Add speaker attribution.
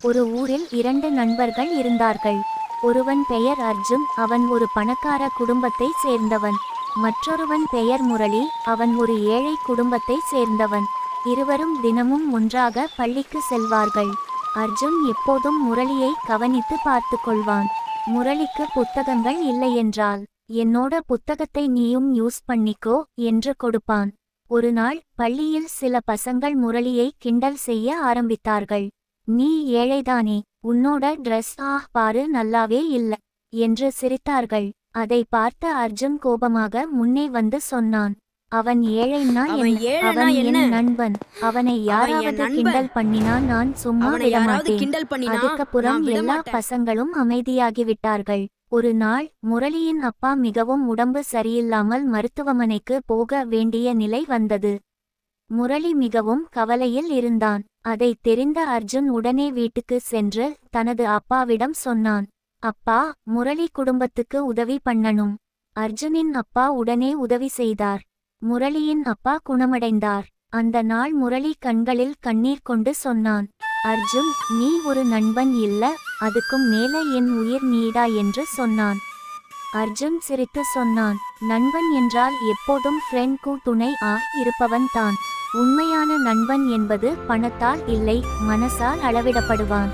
Speaker 1: ஒரு ஊரில் இரண்டு நண்பர்கள் இருந்தார்கள். ஒருவன் பெயர் அர்ஜுன், அவன் ஒரு பணக்கார குடும்பத்தை சேர்ந்தவன். மற்றொருவன் பெயர் முரளி, அவன் ஒரு ஏழை குடும்பத்தை சேர்ந்தவன். இருவரும் தினமும் ஒன்றாக பள்ளிக்கு செல்வார்கள். அர்ஜுன் எப்போதும் முரளியை கவனித்து பார்த்து கொள்வான். முரளிக்கு புத்தகங்கள் இல்லையென்றால், என்னோட புத்தகத்தை நீயும் யூஸ் பண்ணிக்கோ என்று கொடுப்பான். ஒரு நாள் பள்ளியில் சில பசங்கள் முரளியை கிண்டல் செய்ய ஆரம்பித்தார்கள். நீ ஏழைதானே, உன்னோட ட்ரெஸ் பாரு நல்லாவே இல்ல என்று சிரித்தார்கள். அதை பார்த்த அர்ஜுன் கோபமாக முன்னே வந்து சொன்னான், அவன் ஏழைன்னா அவன் என் நண்பன். அவனை யாராவது கிண்டல் பண்ணினா நான் சும்மா விடமாட்டேன். அதுக்கப்புறம் எல்லா பசங்களும் அமைதியாகிவிட்டார்கள். ஒரு நாள் முரளியின் அப்பா மிகவும் உடம்பு சரியில்லாமல் மருத்துவமனைக்கு போக வேண்டிய நிலை வந்தது. முரளி மிகவும் கவலையில் இருந்தான். அதை தெரிந்த அர்ஜுன் உடனே வீட்டுக்கு சென்று தனது அப்பாவிடம் சொன்னான், அப்பா, முரளி குடும்பத்துக்கு உதவி பண்ணணும். அர்ஜுனின் அப்பா உடனே உதவி செய்தார். முரளியின் அப்பா குணமடைந்தார். அந்த நாள் முரளி கண்களில் கண்ணீர் கொண்டு சொன்னான், அர்ஜுன், நீ ஒரு நண்பன் இல்ல, அதுக்கும் மேல என் உயிர் நீடா என்று சொன்னான். அர்ஜுன் சிரித்து சொன்னான், நண்பன் என்றால் எப்போதும் ஃப்ரெண்ட்க்கு துணை இருப்பவன் தான். உண்மையான நண்பன் என்பது பணத்தால் இல்லை, மனசால் அளவிடப்படுவான்.